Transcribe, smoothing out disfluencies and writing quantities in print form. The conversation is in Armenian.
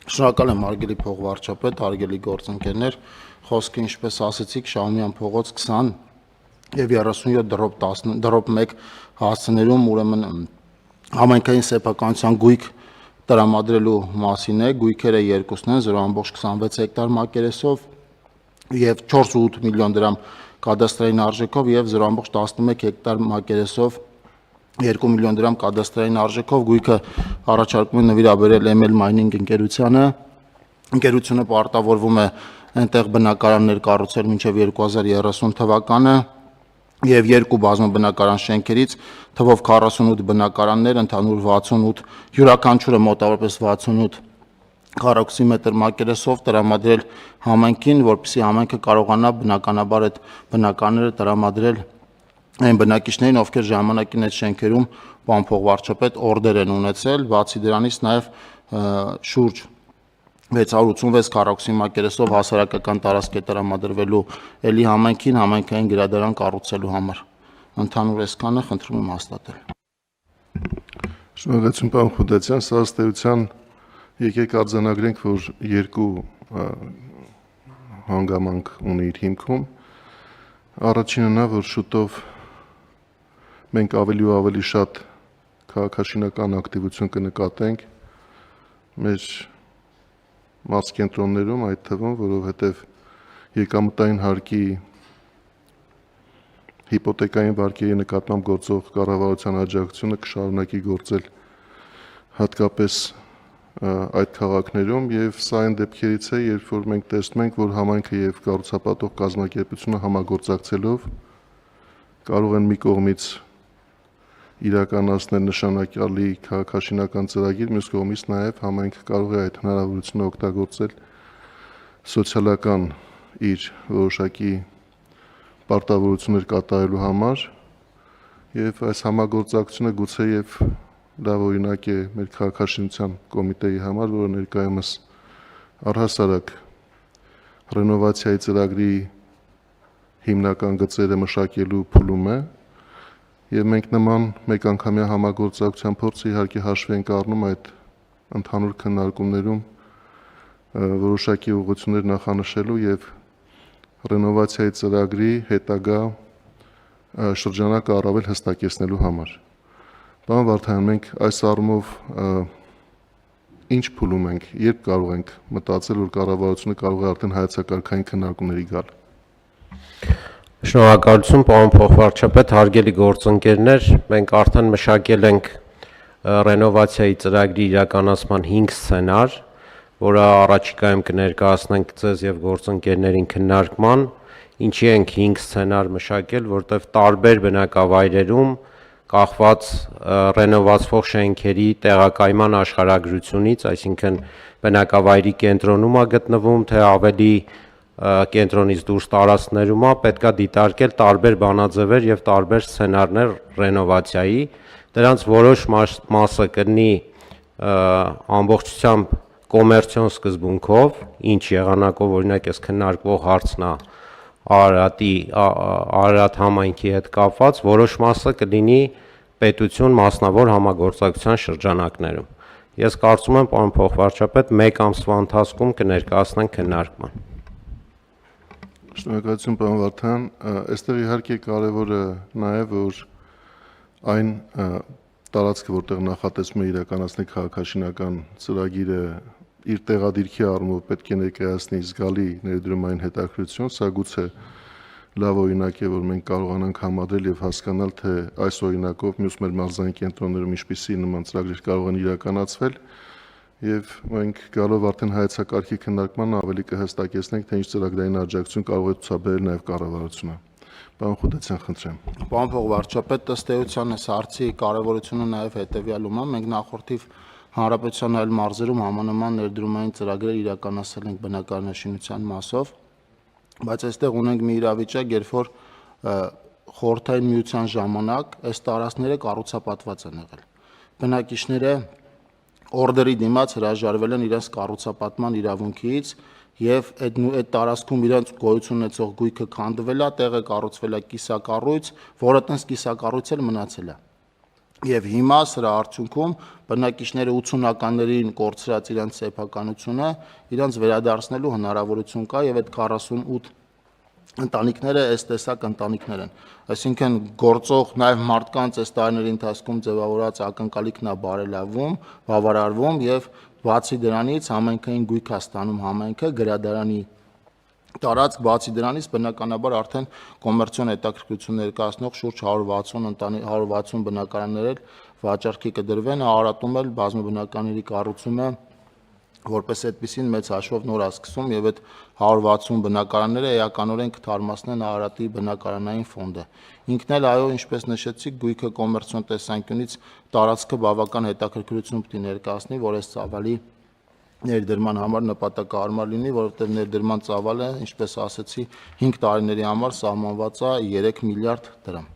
Շնորհակալ եմ հարգելի փոխվարչապետ, հարգելի գործընկերներ, խոսքը ինչպես ասացիք Շահումյան փողոց 20 եւ 37 դրոպ 1 հասցեներում ուրեմն համայնքային սեփականության գույք տրամադրելու մասին է, գույքերը երկուսն են 0.26 հեկտար մակերեսով եւ 4.8 միլիոն դրամ կադաստրային արժեքով եւ 0.11 հեկտար մակերեսով 2 միլիոն դրամ կադաստրային արժեքով գույքը առաջարկում է նվիրաբերել ML Mining ընկերությունը պարտավորվում է այնտեղ բնակարաններ կառուցել մինչև 2030 թվականը եւ երկու բազմաբնակարան շենքերից թվով 48 բնակարաններ ընդհանուր 68 յուրաքանչյուրը մոտավորապես 68 քառակուսիմետր մակերեսով տրամադրել համայնքին, որպեսզի համայնքը կարողանա բնականաբար այդ բնակարանները տրամադրել այն բնակիչներին, ովքեր ժամանակին այդ շենքերում պարոն փոխվարչապետ օրդեր են ունեցել, բացի դրանից նաև շուրջ 686 քառակուսի մակերեսով հասարակական տարածք է տրամադրվելու էլի համայնքին համայնքային գրադարան կառուցելու համար։ Ընդհանուր այսքանը խնդրում եմ հաստատել։ Շնորհակալություն պարոն Խուդացյան, սա ըստ էության եկեք արձանագրենք, որ երկու հանգամանք ունի իր հիմքում։ Առաջինը նա, որ շուտով մենք ավելի ու ավելի շատ քաղաքաշինական ակտիվություն կնկատենք մեր մարզկենտրոններում, այդ թվում, որովհետև եկամտային հարկի հիպոթեկային վարկերի նկատմամբ գործող կառավարության աջակցությունը կշարունակի գործել հատկապես այդ քաղաքներում եւ սա այն դեպքերից է, երբ որ մենք տեսնում ենք, որ համայնքը եւ կառուցապատող կազմակերպությունը համագործակցելով կարող են մի կողմից իրականացնել նշանակալի քաղաքաշինական ծրագիր, մյուս կողմից նաև համայնքը կարող է այդ հնարավորությունը օգտագործել սոցիալական իր որոշակի պարտավորություններ կատարելու համար եւ այս համագործակցությունը գուցե եւ լավ օրինակ է մեր քաղաքաշինության կոմիտեի համար, որը ներկայումս առհասարակ ռենովացիայի ծրագրի հիմնական գծերը մշակելու փուլում է եւ մենք նման մեկ անգամյա համագործակցության փորձը իհարկե հաշվի ենք առնում այդ ընդհանուր քննարկումներում որոշակի ուղղություններ նախանշելու եւ ռենովացիայի ծրագրի հետագա շրջանակը առավել հստակեցնելու համար։ Պարոն Վարդանյան, մենք այս առումով ինչ փուլում ենք, երբ կարող ենք մտածել, որ կառավարությունը կարող է արդեն հայեցակարգային քննարկումների գալ։ Շնորհակալություն պարոն փոխվարչապետ, հարգելի գործընկերներ, մենք արդեն մշակել ենք ռենովացիայի ծրագրի իրականացման 5 սցենար, որը առաջիկայում կներկայացնենք ձեզ եւ գործընկերներին քննարկման։ Ինչի ենք 5 սցենար մշակել, որտեղ տարբեր բնակավայրերում կախված ռենովացվող շենքերի տեղակայման աշխարհագրությունից, այսինքն բնակավայրի կենտրոնում է գտնվում, թե ավելի կենտրոնից դուրս տարածքներում է, պետքա դիտարկել տարբեր բանաձևեր եւ տարբեր սցենարներ ռենովացիայի, դրանց որոշ մասը կլինի ամբողջությամբ կոմերցիոն սկզբունքով, ինչ եղանակով օրինակ այս քննարկվող հարցն է Արարատ համայնքի հետ կապված, որոշ մասը կլինի պետություն մասնավոր համագործակցության շրջանակներում։ Ես կարծում եմ, պարոն փոխվարչապետ, 1 ամսվա ընթացքում կներկայացնենք քննարկման։ Շնորհակալություն պարոն Վարդան, այստեղ իհարկե կարևորը նաև որ այն տարածքը, որտեղ նախատեսվում է իրականացնել քաղաքաշինական ծրագիրը իր տեղադիրքի առումով պետք է ներկայացնի զգալի ներդրումային հետաքրքրություն, սա գուցե լավ օրինակ է, որ մենք կարողանանք համադրել եւ հասկանալ, թե այս օրինակով մյուս մեր մարզային կենտրոններում ինչպիսի նման ծրագրեր կարող են իրականացվել եւ մենք գալով արդեն հայեցակարգի քննարկման ավելի կհստակեցնենք, թե ինչ ծրագրային աջակցություն կարող է ցուցաբերել նաեւ կառավարությունը։ Պարոն Խուդացյան, խնդրեմ։ Պարոն փոխվարչապետ, ըստ էության այս հարցի կարևորությունը նաեւ հետեւյալում է, մենք նախորդիվ Հանրապետության այլ մարզերում համանման ներդրումային ծրագրեր իրականացել ենք բնակարանաշինության մասով, բայց այստեղ ունենք մի իրավիճակ, երբ որ խորհրդային միության ժամանակ այս տարածքները կառուցապատված են եղել։ Բնակիչները օրդերի դիմաց հրաժարվել են իրենց կառուցապատման իրավունքից եւ այդ տարածքում իրենց գոյություն ունեցող գույքը քանդվել է, տեղը կառուցվել է կիսակառույց, որը տենց կիսակառույց էլ մնացել է։ Եվ հիմա սրա արդյունքում բնակիչները 80-ականներին կորցրած իրենց սեփականությունը իրենց վերադարձնելու հնարավորություն կա եւ այդ 48 ընտանիքները այս տեսակ ընտանիքներ են, այսինքն գործող նաև մարդկանց այս տարիների ընթացքում ձևավորած ակնկալիքն է բարելավում, բավարարվում եւ բացի դրանից համայնքային գույք է ստանում համայնքը գրադարանի տարածք, բացի դրանից բնականաբար արդեն կոմերցիոն հետաքրքրություն ներկայացնող շուրջ 160 բնակարաններ էլ վաճառքի կդրվեն, Արարատում էլ բազմաբնակարանների կառուցումը որպես այդպեսին մեծ հաշվով նոր է սկսում եւ այդ 160 բնակարանները էականորեն կթարմացնեն Արարատի բնակարանային ֆոնդը։ Ինքն էլ այո, ինչպես նշեցիք, գույքը կոմերցիոն տեսանկյունից տարածքը բավական հետաքրքրություն պետք է ներկայացնի, որ այս ծավալի ներդրման համար նպատակահարմար լինի, որովհետեւ ներդրման ծավալը, ինչպես ասացի, 5 տարիների համար սահմանված է 3 միլիարդ դրամ։